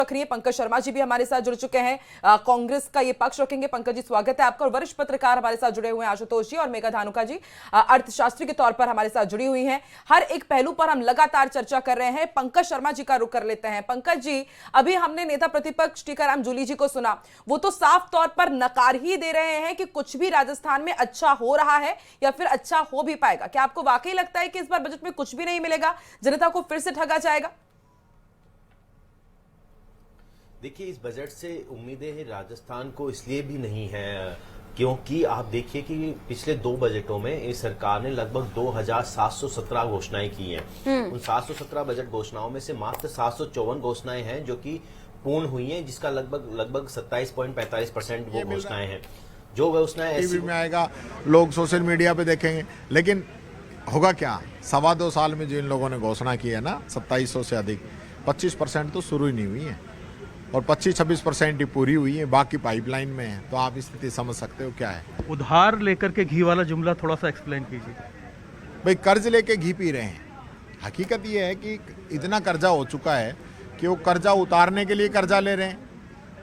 रख रही है। पंकज शर्मा जी भी हमारे साथ जुड़ चुके हैं, कांग्रेस का ये पक्ष रखेंगे। पंकज जी, स्वागत है आपका। और वरिष्ठ पत्रकार हमारे साथ जुड़े हुए हैं आशुतोष जी, और मेघा धानुका जी अर्थशास्त्री के तौर पर हमारे साथ जुड़ी हुई हैं। हर एक पहलू पर हम लगातार चर्चा कर रहे हैं। पंकज शर्मा जी का रुख कर लेते हैं। पंकज जी, अभी हमने नेता प्रतिपक्ष टीकाराम जूली जी को सुना, वो तो साफ तौर पर नकार ही दे रहे हैं कि कुछ भी राजस्थान में अच्छा हो रहा है या फिर अच्छा हो भी पाएगा। क्या आपको वाकई लगता है कि इस बार बजट में कुछ भी नहीं मिलेगा, जनता को फिर से ठगा जाएगा? देखिए, इस बजट से उम्मीदें राजस्थान को इसलिए भी नहीं है क्योंकि आप देखिए कि पिछले 2 बजटों में इस सरकार ने लगभग 2717 घोषणाएं की हैं। उन 717 बजट घोषणाओं में से मात्र 754 घोषणाएं हैं जो कि पूर्ण हुई हैं, जिसका लगभग 27.45% वो घोषणाएं हैं। जो घोषणाएं टीवी में आएगा, लोग सोशल मीडिया पे देखेंगे, लेकिन होगा क्या? 2.25 साल में जो इन लोगों ने घोषणा की है ना, 2700 से अधिक, 25% तो शुरू ही नहीं हुई है और 25-26% ही पूरी हुई है, बाकी पाइपलाइन में है। तो आप स्थिति समझ सकते हो क्या है। उधार लेकर के घी वाला जुमला थोड़ा सा एक्सप्लेन कीजिए। भाई, कर्ज लेके घी पी रहे हैं। हकीकत ये है कि इतना कर्जा हो चुका है कि वो कर्जा उतारने के लिए कर्जा ले रहे हैं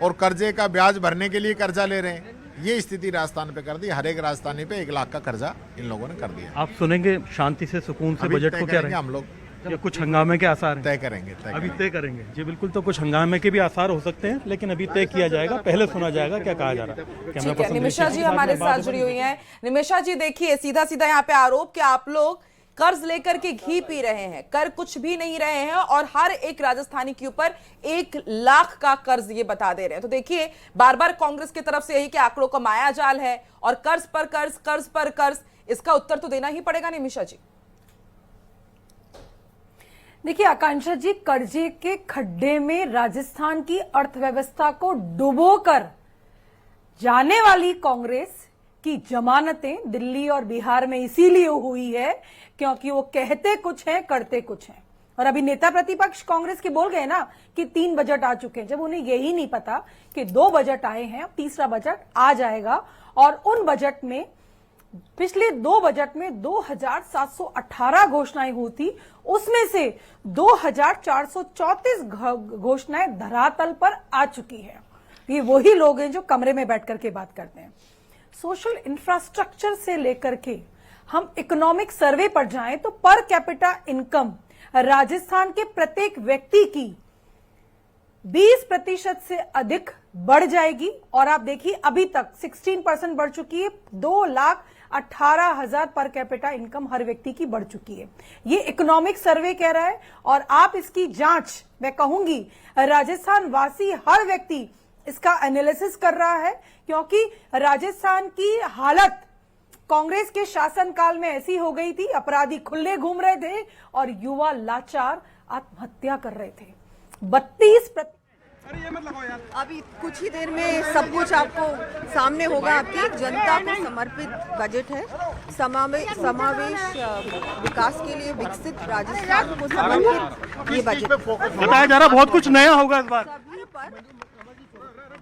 और कर्जे का ब्याज भरने के लिए कर्जा ले रहे हैं। ये स्थिति राजस्थान पे कर दी। हर एक राजस्थानी पे 1 लाख का कर्जा इन लोगों ने कर दिया। आप सुनेंगे शांति से, सुकून से बजट को, क्या रहेंगे हम लोग? या कुछ हंगामे के आसार हैं? तय करेंगे। अभी तय करेंगे जी, बिल्कुल। तो कुछ हंगामे के भी आसार हो सकते हैं, लेकिन अभी तय किया जाएगा, पहले सुना जाएगा क्या कहा जा रहा है। निमिषा जी हमारे साथ जुड़ी हुई हैं। निमिषा जी, देखिए, सीधा सीधा यहाँ पे आरोप कि आप लोग कर्ज लेकर के घी पी रहे हैं, कर कुछ भी नहीं रहे हैं और हर एक राजस्थानी के ऊपर 1 लाख का कर्ज ये बता दे रहे हैं। तो देखिए, बार बार कांग्रेस की तरफ से यही कि आंकड़ों का माया जाल है और कर्ज पर कर्ज, कर्ज पर कर्ज। इसका उत्तर तो देना ही पड़ेगा निमिषा जी। देखिए आकांक्षा जी, कर्जे के खड्डे में राजस्थान की अर्थव्यवस्था को डुबोकर जाने वाली कांग्रेस की जमानतें दिल्ली और बिहार में इसीलिए हुई है क्योंकि वो कहते कुछ हैं, करते कुछ हैं। और अभी नेता प्रतिपक्ष कांग्रेस के बोल गए ना कि 3 बजट आ चुके हैं, जब उन्हें यही नहीं पता कि 2 बजट आए हैं, तीसरा बजट आ जाएगा। और उन बजट में, पिछले 2 बजट में 2718 घोषणाएं हुई थी, उसमें से 2434 घोषणाएं धरातल पर आ चुकी है। ये वही लोग हैं जो कमरे में बैठ करके बात करते हैं। सोशल इंफ्रास्ट्रक्चर से लेकर के हम इकोनॉमिक सर्वे पर जाएं तो पर कैपिटा इनकम राजस्थान के प्रत्येक व्यक्ति की 20% से अधिक बढ़ जाएगी। और आप देखिए, अभी तक 16% बढ़ चुकी है। 2,18,000 पर कैपिटा इनकम हर व्यक्ति की बढ़ चुकी है। ये इकोनॉमिक सर्वे कह रहा है और आप इसकी जांच, मैं कहूंगी, राजस्थान वासी हर व्यक्ति इसका एनालिसिस कर रहा है, क्योंकि राजस्थान की हालत कांग्रेस के शासनकाल में ऐसी हो गई थी, अपराधी खुले घूम रहे थे और युवा लाचार आत्महत्या कर रहे थे। 32%। अभी कुछ ही देर में सब कुछ आपको सामने होगा। आपकी जनता को समर्पित बजट है। समावेश विकास के लिए विकसित राजस्थान को समर्पित ये बजट बताया जा रहा, बहुत कुछ नया होगा इस बार। सभी पर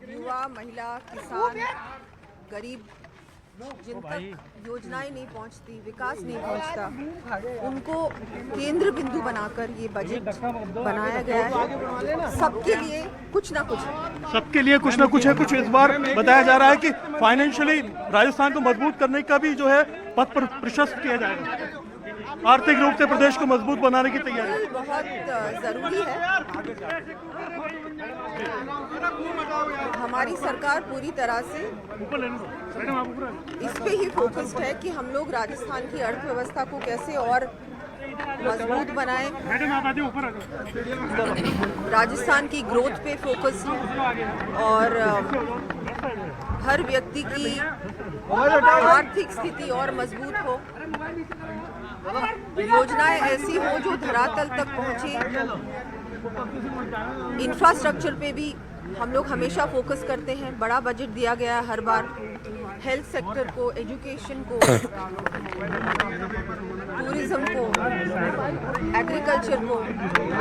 युवा, महिला, किसान, गरीब, जिन तक योजनाएं नहीं पहुंचती, विकास नहीं पहुंचता, उनको केंद्र बिंदु बनाकर ये बजट बनाया गया है। सबके लिए कुछ ना कुछ है। सबके लिए कुछ ना कुछ है। कुछ इस बार बताया जा रहा है कि फाइनेंशियली राजस्थान को मजबूत करने का भी जो है पथ पर प्रशस्त किया जाएगा। आर्थिक रूप से प्रदेश को मजबूत बनाने की तैयारी बहुत जरूरी है। हमारी सरकार पूरी तरह से इस पे ही फोकस्ड है कि हम लोग राजस्थान की अर्थव्यवस्था को कैसे और मजबूत बनाएं। राजस्थान की ग्रोथ पे फोकस है और हर व्यक्ति की आर्थिक स्थिति और मजबूत हो, योजनाएं ऐसी हो जो धरातल तक पहुंचे। इंफ्रास्ट्रक्चर पे भी हम लोग हमेशा फोकस करते हैं। बड़ा बजट दिया गया है हर बार। हेल्थ सेक्टर को, एजुकेशन को, टूरिज्म को, एग्रीकल्चर को,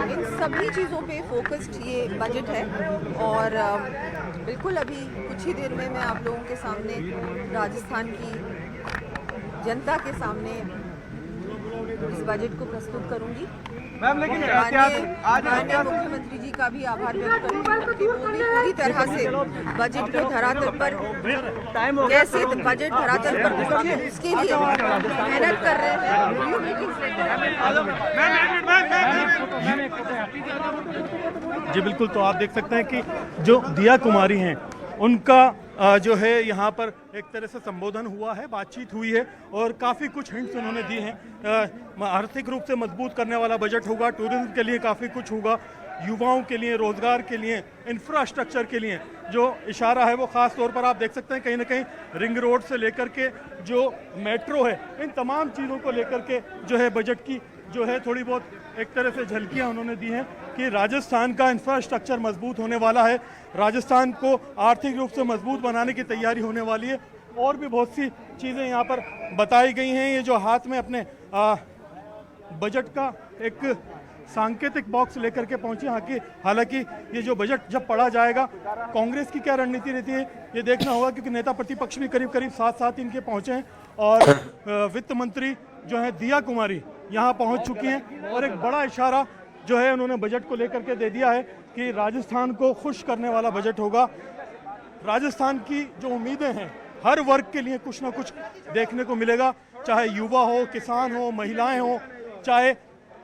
इन सभी चीज़ों पे फोकस्ड ये बजट है। और बिल्कुल अभी कुछ ही देर में मैं आप लोगों के सामने, राजस्थान की जनता के सामने इस बजट को प्रस्तुत करूंगी। मैम लेकिन माननीय मुख्यमंत्री जी का भी आभार व्यक्त करूंगी कि वो भी पूरी तरह से बजट को धरातल पर कैसे बजट धरातल पर पहुंचे उसके लिए मेहनत कर रहे हैं। जी बिल्कुल, तो आप देख सकते हैं कि जो दिया कुमारी हैं उनका जो है यहाँ पर एक तरह से संबोधन हुआ है, बातचीत हुई है और काफ़ी कुछ हिंट्स उन्होंने दी हैं। आर्थिक रूप से मजबूत करने वाला बजट होगा, टूरिज्म के लिए काफ़ी कुछ होगा, युवाओं के लिए, रोजगार के लिए, इंफ्रास्ट्रक्चर के लिए जो इशारा है वो ख़ास तौर पर आप देख सकते हैं कहीं ना कहीं रिंग रोड से लेकर के जो मेट्रो है, इन तमाम चीज़ों को लेकर के जो है बजट की जो है थोड़ी बहुत एक तरह से झलकियाँ उन्होंने दी हैं कि राजस्थान का इंफ्रास्ट्रक्चर मजबूत होने वाला है, राजस्थान को आर्थिक रूप से मजबूत बनाने की तैयारी होने वाली है और भी बहुत सी चीज़ें यहाँ पर बताई गई हैं। ये जो हाथ में अपने बजट का एक सांकेतिक बॉक्स लेकर के पहुंचे, हालांकि ये जो बजट जब पढ़ा जाएगा कांग्रेस की क्या रणनीति रहती है ये देखना होगा, क्योंकि नेता प्रतिपक्ष भी करीब करीब साथ इनके पहुंचे हैं और वित्त मंत्री जो है दिया कुमारी यहाँ पहुंच चुकी हैं और एक बड़ा इशारा जो है उन्होंने बजट को लेकर के दे दिया है कि राजस्थान को खुश करने वाला बजट होगा। राजस्थान की जो उम्मीदें हैं हर वर्ग के लिए कुछ ना कुछ देखने को मिलेगा, चाहे युवा हो, किसान हो, महिलाएं हो, चाहे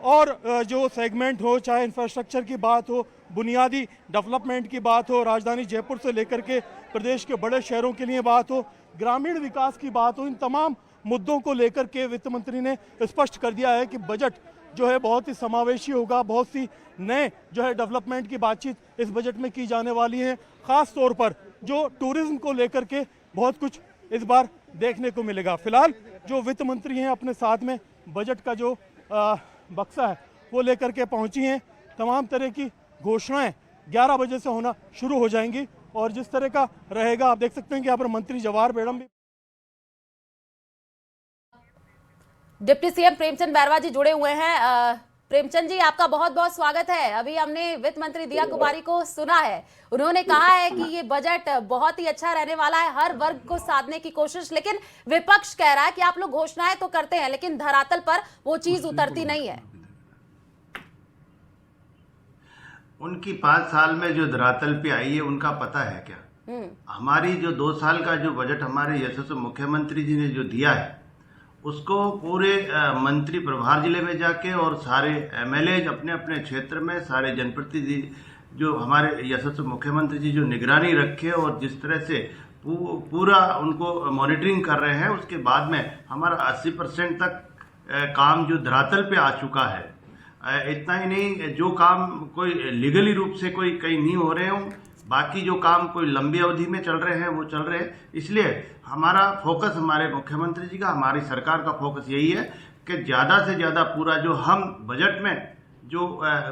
और जो सेगमेंट हो, चाहे इंफ्रास्ट्रक्चर की बात हो, बुनियादी डेवलपमेंट की बात हो, राजधानी जयपुर से लेकर के प्रदेश के बड़े शहरों के लिए बात हो, ग्रामीण विकास की बात हो, इन तमाम मुद्दों को लेकर के वित्त मंत्री ने स्पष्ट कर दिया है कि बजट जो है बहुत ही समावेशी होगा, बहुत सी नए जो है डेवलपमेंट की बातचीत इस बजट में की जाने वाली है। ख़ास तौर पर जो टूरिज्म को लेकर के बहुत कुछ इस बार देखने को मिलेगा। फिलहाल जो वित्त मंत्री हैं अपने साथ में बजट का जो बक्सा है वो लेकर के पहुंची हैं। तमाम तरह की घोषणाएं 11 बजे से होना शुरू हो जाएंगी और जिस तरह का रहेगा आप देख सकते हैं कि यहाँ पर मंत्री जवाहर बेगम भी। डिप्टी सीएम प्रेमचंद बैरवा जी जुड़े हुए हैं। प्रेमचंद जी, आपका बहुत बहुत स्वागत है। अभी हमने वित्त मंत्री दिया कुमारी को सुना है, उन्होंने कहा है कि ये बजट बहुत ही अच्छा रहने वाला है, हर वर्ग को साधने की कोशिश, लेकिन विपक्ष कह रहा है कि आप लोग घोषणाएं तो करते हैं लेकिन धरातल पर वो चीज उतरती नहीं है। उनकी 5 साल में जो धरातल पे आई है उनका पता है क्या? हमारी जो 2 साल का जो बजट हमारे यशस्वी मुख्यमंत्री जी ने जो दिया है उसको पूरे मंत्री प्रभार जिले में जाके और सारे एमएलए अपने अपने क्षेत्र में, सारे जनप्रतिनिधि जो हमारे यशस्वी मुख्यमंत्री जी जो निगरानी रखे और जिस तरह से पूरा उनको मॉनिटरिंग कर रहे हैं, उसके बाद में हमारा 80% तक काम जो धरातल पे आ चुका है। इतना ही नहीं, जो काम कोई लीगली रूप से कोई कहीं नहीं हो रहे हों, बाकी जो काम कोई लंबी अवधि में चल रहे हैं वो चल रहे हैं। इसलिए हमारा फोकस, हमारे मुख्यमंत्री जी का, हमारी सरकार का फोकस यही है कि ज़्यादा से ज़्यादा पूरा जो हम बजट में जो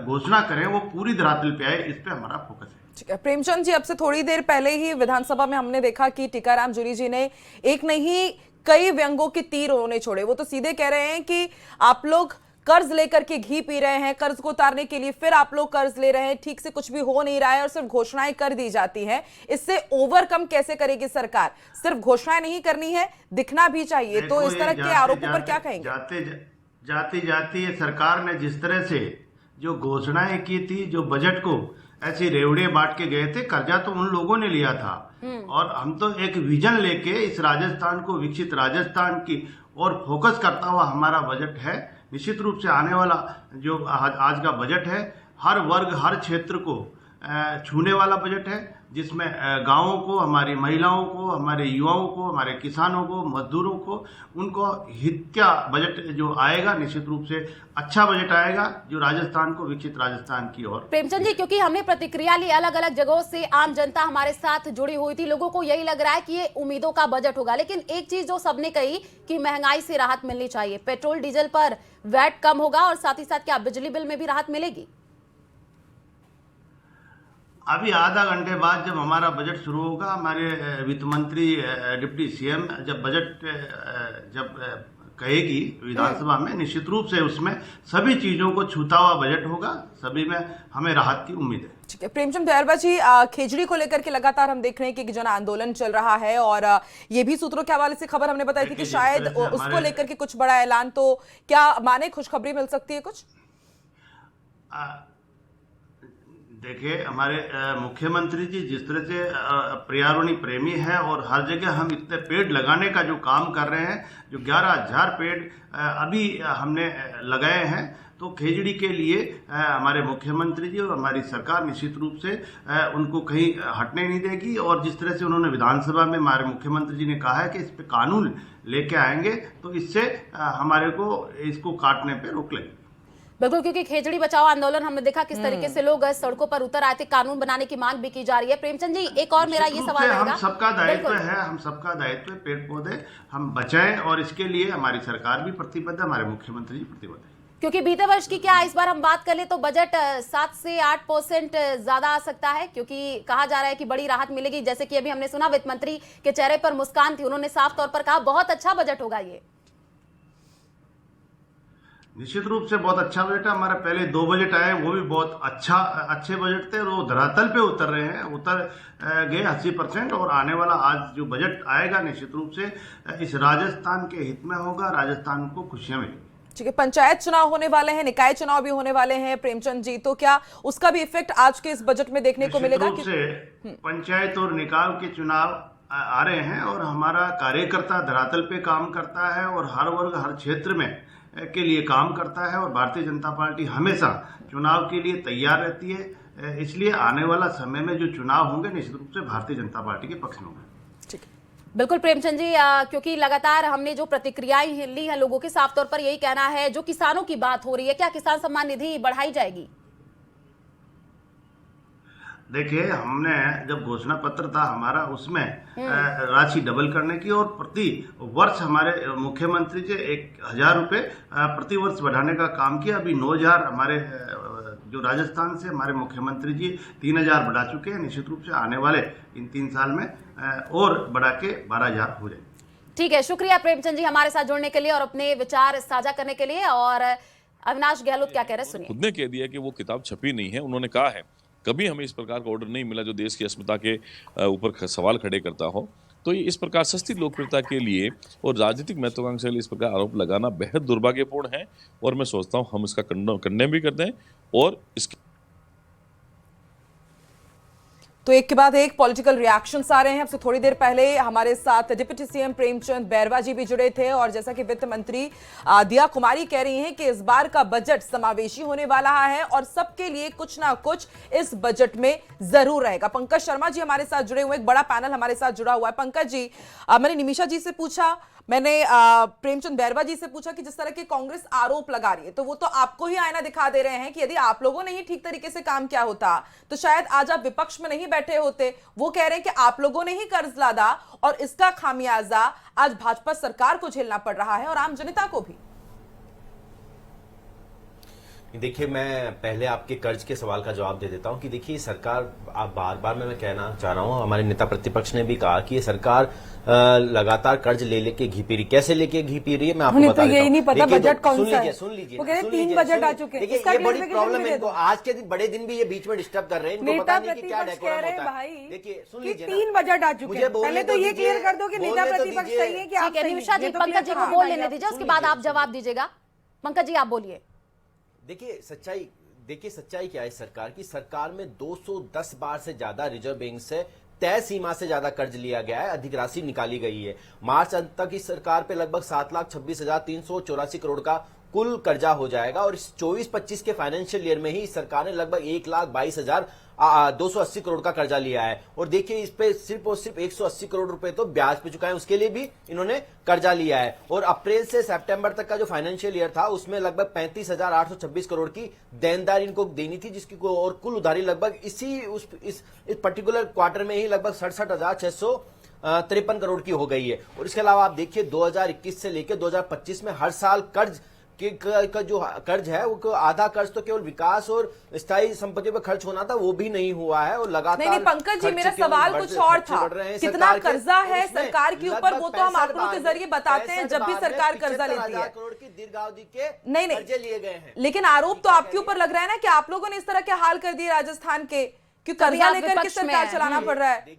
घोषणा करें वो पूरी धरातल पे आए, इस पे हमारा फोकस है। ठीक है प्रेमचंद जी, अब से थोड़ी देर पहले ही विधानसभा में हमने देखा कि टीकाराम जूली जी ने एक नहीं कई व्यंगों के तीर उन्होंने छोड़े। वो तो सीधे कह रहे हैं कि आप लोग कर्ज लेकर के घी पी रहे हैं, कर्ज को उतारने के लिए फिर आप लोग कर्ज ले रहे हैं, ठीक से कुछ भी हो नहीं रहा है और सिर्फ घोषणाएं कर दी जाती हैं। इससे ओवरकम कैसे करेगी सरकार? सिर्फ घोषणाएं नहीं करनी है, दिखना भी चाहिए। तो इस तरह के आरोपों पर क्या कहेंगे? जाती सरकार ने जिस तरह से जो घोषणाएं की थी, जो बजट को ऐसे रेवड़े बांट के गए थे, कर्जा तो उन लोगों ने लिया था और हम तो एक विजन लेके इस राजस्थान को, विकसित राजस्थान की और फोकस करता हुआ हमारा बजट है। निश्चित रूप से आने वाला जो आज का बजट है हर वर्ग, हर क्षेत्र को छूने वाला बजट है, जिसमें गांवों को, हमारी महिलाओं को, हमारे युवाओं को, हमारे किसानों को, मजदूरों को, उनको हित का बजट जो आएगा, निश्चित रूप से अच्छा बजट आएगा जो राजस्थान को, विकसित राजस्थान की ओर। प्रेमचंद जी, क्योंकि हमने प्रतिक्रिया ली अलग अलग जगहों से, आम जनता हमारे साथ जुड़ी हुई थी, लोगों को यही लग रहा है कि ये उम्मीदों का बजट होगा, लेकिन एक चीज जो सबने कही कि महंगाई से राहत मिलनी चाहिए, पेट्रोल डीजल पर वैट कम होगा और साथ ही साथ क्या बिजली बिल में भी राहत मिलेगी? अभी आधा घंटे बाद जब हमारा बजट शुरू होगा, हमारे वित्त मंत्री डिप्टी सीएम जब बजट जब कहेगी विधानसभा में, निश्चित रूप से उसमें सभी चीजों को छूता हुआ बजट होगा, सभी में हमें राहत की उम्मीद है। ठीक है, प्रेमचंद बैरवा जी, खेजड़ी को लेकर के लगातार हम देख रहे हैं कि जन आंदोलन चल रहा है और ये भी सूत्रों के हवाले से खबर हमने बताई थी कि शायद उसको लेकर के कुछ बड़ा ऐलान, तो क्या माने खुशखबरी मिल सकती है कुछ? देखिए, हमारे मुख्यमंत्री जी जिस तरह से पर्यावरण प्रेमी है और हर जगह हम इतने पेड़ लगाने का जो काम कर रहे हैं, जो 11,000 पेड़ अभी हमने लगाए हैं, तो खेजड़ी के लिए हमारे मुख्यमंत्री जी और हमारी सरकार निश्चित रूप से उनको कहीं हटने नहीं देगी। और जिस तरह से उन्होंने विधानसभा में हमारे मुख्यमंत्री जी ने कहा है कि इस पे कानून लेके आएंगे, तो इससे हमारे को इसको काटने पे रोक लगेगी। बिल्कुल, क्योंकि खेजड़ी बचाओ आंदोलन हमने देखा किस तरीके से लोग सड़कों पर उतर आए थे, कानून बनाने की मांग भी की जा रही है। प्रेमचंद जी, एक और मेरा ये सवाल रहेगा, हम सबका दायित्व है, हम सबका दायित्व है, पेड़ पौधे हम बचाएं और इसके लिए हमारी सरकार भी प्रतिबद्ध है, हमारे मुख्यमंत्री जी प्रतिबद्ध है। क्योंकि बीते वर्ष की क्या इस बार हम बात कर ले तो बजट 7 से 8% ज्यादा आ सकता है, क्योंकि कहा जा रहा है कि बड़ी राहत मिलेगी। जैसे कि अभी हमने सुना वित्त मंत्री के चेहरे पर मुस्कान थी, उन्होंने साफ तौर पर कहा बहुत अच्छा बजट होगा ये। निश्चित रूप से बहुत अच्छा बजट है। हमारे पहले 2 बजट आए, वो भी बहुत अच्छे बजट थे और वो धरातल पे उतर रहे हैं, उतर गए 80%। और आने वाला आज जो बजट आएगा निश्चित रूप से इस राजस्थान के हित में होगा, राजस्थान को खुशियां मिलेंगी। ठीक है, पंचायत चुनाव होने वाले हैं, निकाय चुनाव भी होने वाले हैं प्रेमचंद जी, तो क्या उसका भी इफेक्ट आज के इस बजट में देखने को मिलेगा? निश्चित रूप से पंचायत और निकाय के चुनाव आ रहे हैं और हमारा कार्यकर्ता धरातल पे काम करता है और हर वर्ग हर क्षेत्र में के लिए काम करता है और भारतीय जनता पार्टी हमेशा चुनाव के लिए तैयार रहती है। इसलिए आने वाला समय में जो चुनाव होंगे निश्चित रूप से भारतीय जनता पार्टी के पक्ष में होंगे। ठीक, बिल्कुल प्रेमचंद जी, क्योंकि लगातार हमने जो प्रतिक्रियाएं ली हैं लोगों के, साफ तौर पर यही कहना है, जो किसानों की बात हो रही है, क्या किसान सम्मान निधि बढ़ाई जाएगी? देखिए, हमने जब घोषणा पत्र था हमारा, उसमें राशि डबल करने की और प्रति वर्ष हमारे मुख्यमंत्री जी 1,000 रुपये प्रति वर्ष बढ़ाने का काम किया। अभी 9,000 हमारे जो राजस्थान से हमारे मुख्यमंत्री जी 3,000 बढ़ा चुके हैं। निश्चित रूप से आने वाले इन 3 साल में और बढ़ा के 12,000 हो जाए। ठीक है, शुक्रिया प्रेमचंद जी हमारे साथ जुड़ने के लिए और अपने विचार साझा करने के लिए। और अविनाश गहलोत क्या कह रहे हैं, सुनिए। खुद ने कह दिया कि वो किताब छपी नहीं है। उन्होंने कहा है कभी हमें इस प्रकार का ऑर्डर नहीं मिला जो देश की अस्मिता के ऊपर सवाल खड़े करता हो। तो ये इस प्रकार सस्ती लोकप्रियता के लिए और राजनीतिक महत्वाकांक्षा के लिए इस प्रकार आरोप लगाना बेहद दुर्भाग्यपूर्ण है और मैं सोचता हूँ हम इसका कंडेम भी करते हैं। और इसके तो एक के बाद एक पॉलिटिकल रिएक्शंस आ रहे हैं। अब से थोड़ी देर पहले हमारे साथ डिप्टी सीएम प्रेमचंद बैरवा जी भी जुड़े थे और जैसा कि वित्त मंत्री दिया कुमारी कह रही हैं कि इस बार का बजट समावेशी होने वाला है और सबके लिए कुछ ना कुछ इस बजट में जरूर रहेगा। पंकज शर्मा जी हमारे साथ जुड़े हुए, एक बड़ा पैनल हमारे साथ जुड़ा हुआ है। पंकज जी, मैंने निमिषा जी से पूछा, मैंने प्रेमचंद बैरवा जी से पूछा कि जिस तरह के कांग्रेस आरोप लगा रही है, तो वो तो आपको ही आईना दिखा दे रहे हैं कि यदि आप लोगों ने ही ठीक तरीके से काम किया होता तो शायद आज आप विपक्ष में नहीं बैठे होते। वो कह रहे हैं कि आप लोगों ने ही कर्ज लादा और इसका खामियाजा आज भाजपा सरकार को झेलना पड़ रहा है और आम जनता को भी। देखिए, मैं पहले आपके कर्ज के सवाल का जवाब दे देता हूं कि देखिए सरकार, आप बार बार मैं कहना चाह रहा हूं, हमारे नेता प्रतिपक्ष ने भी कहा कि ये सरकार लगातार कर्ज ले लेके घी पी रही। कैसे लेके घी पी रही है मैं आपको बता देता हूं। यही नहीं पता बजट कौन सा है। सुन लीजिए, वो कह रहे हैं 3 बजट आ चुके हैं। देखिए, ये बड़ी प्रॉब्लम है इनको। आज के दिन बड़े दिन भी ये बीच में डिस्टर्ब कर रहे हैं, इनको पता नहीं कि क्या डेकोरम होता है। देखिए, सुन लीजिए, 3 बजट आ चुके हैं। पहले तो ये क्लियर कर दो कि नेता प्रतिपक्ष सही है कि आप सही हैं। निमिषा जी, पंकज जी को बोल लेने दीजिए, उसके बाद आप जवाब दीजिएगा। पंकज जी आप बोलिए। देखिए सच्चाई क्या है सरकार की? सरकार में 210 बार से ज्यादा रिजर्व बैंक से तय सीमा से ज्यादा कर्ज लिया गया है, अधिक राशि निकाली गई है। मार्च अंत तक इस सरकार पे लगभग 7,26,384 करोड़ का कुल कर्जा हो जाएगा और इस 24-25 के फाइनेंशियल ईयर में ही इस सरकार ने लगभग 1,22,280 करोड़ का कर्जा लिया है। और देखिए, इस पे सिर्फ और सिर्फ 180 करोड़ रुपए तो ब्याज पे चुका है, उसके लिए भी इन्होंने कर्जा लिया है। और अप्रैल से सितंबर तक का जो फाइनेंशियल ईयर था उसमें लगभग 35,826 करोड़ की देनदारी इनको देनी थी, जिसकी और कुल उधारी लगभग इस पर्टिकुलर क्वार्टर में ही लगभग 67,653 करोड़ की हो गई है। और इसके अलावा आप देखिए 2021 से लेकर 2025 में हर साल कर्ज का जो कर्ज है वो आधा कर्ज तो केवल विकास और स्थायी संपत्ति पर खर्च होना था, वो भी नहीं हुआ है और लगातार नहीं पंकज जी, मेरा सवाल कुछ और था। कितना कर्जा है सरकार के ऊपर वो तो हम आंकड़ों के जरिए बताते हैं जब भी सरकार कर्जा लेती है। करोड़ की दीर्घावधि के नहीं कर्जे लिए गए हैं। लेकिन आरोप तो आपके ऊपर लग रहा है ना कि आप लोगों ने इस तरह के हाल कर दिए राजस्थान के कि कभी कर्जा आप लेकर के विपक्ष में सरकार हैं। चलाना पड़ रहा है।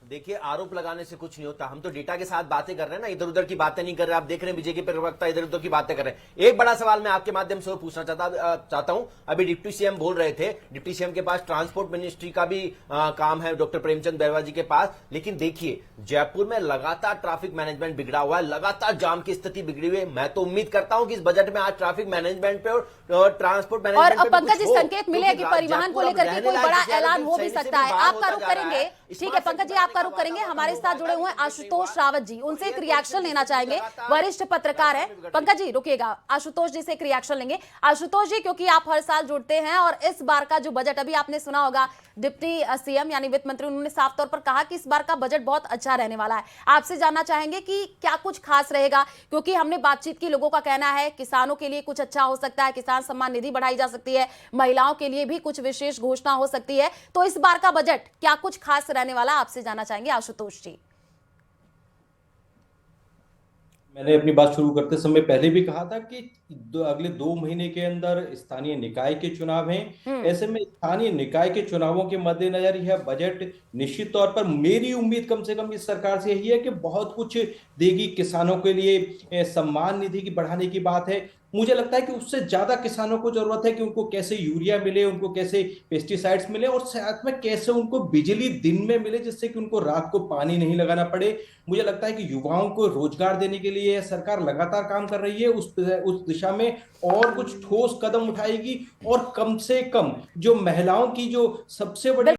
देखिए आरोप लगाने से कुछ नहीं होता। हम तो डेटा के साथ बातें कर रहे हैं ना, इधर उधर की बातें नहीं कर रहे। आप देख रहे हैं बीजेपी प्रवक्ता इधर उधर की बातें कर रहे हैं। एक बड़ा सवाल मैं आपके माध्यम से पूछना चाहता हूं। अभी डिप्टी सीएम बोल रहे थे, डिप्टी सीएम के पास ट्रांसपोर्ट मिनिस्ट्री का भी काम है, डॉक्टर प्रेमचंद बैरवा जी के पास। लेकिन देखिए जयपुर में लगातार ट्रैफिक मैनेजमेंट बिगड़ा हुआ है, लगातार जाम की स्थिति बिगड़ी हुई है। मैं तो उम्मीद करता हूं कि इस बजट में आज ट्रैफिक मैनेजमेंट पे और ट्रांसपोर्ट मैनेजमेंट और पंकज जी संकेत मिले कि परिवहन को लेकर के कोई बड़ा ऐलान हो भी सकता है। आपका रुख करेंगे, ठीक है पंकज जी, आपका रुख करेंगे। हमारे साथ जुड़े हुए हैं आशुतोष रावत जी, उनसे एक रिएक्शन लेना चाहेंगे। वरिष्ठ पत्रकार हैं। पंकज जी रुकिएगा, आशुतोष जी से एक रिएक्शन लेंगे। आशुतोष जी, क्योंकि आप हर साल जुड़ते हैं और इस बार का जो बजट, अभी आपने सुना होगा डिप्टी सीएम यानी वित्त मंत्री, उन्होंने साफ तौर पर कहा कि इस बार का बजट बहुत अच्छा रहने वाला है। आपसे जानना चाहेंगे कि क्या कुछ खास रहेगा, क्योंकि हमने बातचीत की, लोगों का कहना है किसानों के लिए कुछ अच्छा हो सकता है, किसान सम्मान निधि बढ़ाई जा सकती है, महिलाओं के लिए भी कुछ विशेष घोषणा हो सकती है। तो इस बार का बजट क्या कुछ खास रहने वाला, आपसे जानना चाहेंगे आशुतोष जी। मैंने अपनी बात शुरू करते समय पहले भी कहा था कि अगले 2 महीने के अंदर स्थानीय निकाय के चुनाव हैं। ऐसे में स्थानीय निकाय के चुनावों के मद्देनजर यह बजट निश्चित तौर पर, मेरी उम्मीद कम से कम इस सरकार से यही है कि बहुत कुछ देगी। किसानों के लिए सम्मान निधि की बढ़ाने की बात है। मुझे लगता है कि उससे ज्यादा किसानों को जरूरत है कि उनको कैसे यूरिया मिले, उनको कैसे पेस्टिसाइड्स मिले और साथ में कैसे उनको बिजली दिन में मिले, जिससे कि उनको रात को पानी नहीं लगाना पड़े। मुझे लगता है कि युवाओं को रोजगार देने के लिए सरकार लगातार काम कर रही है। उस दिशा में और कुछ ठोस कदम उठाएगी और कम से कम जो महिलाओं की जो सबसे बड़ी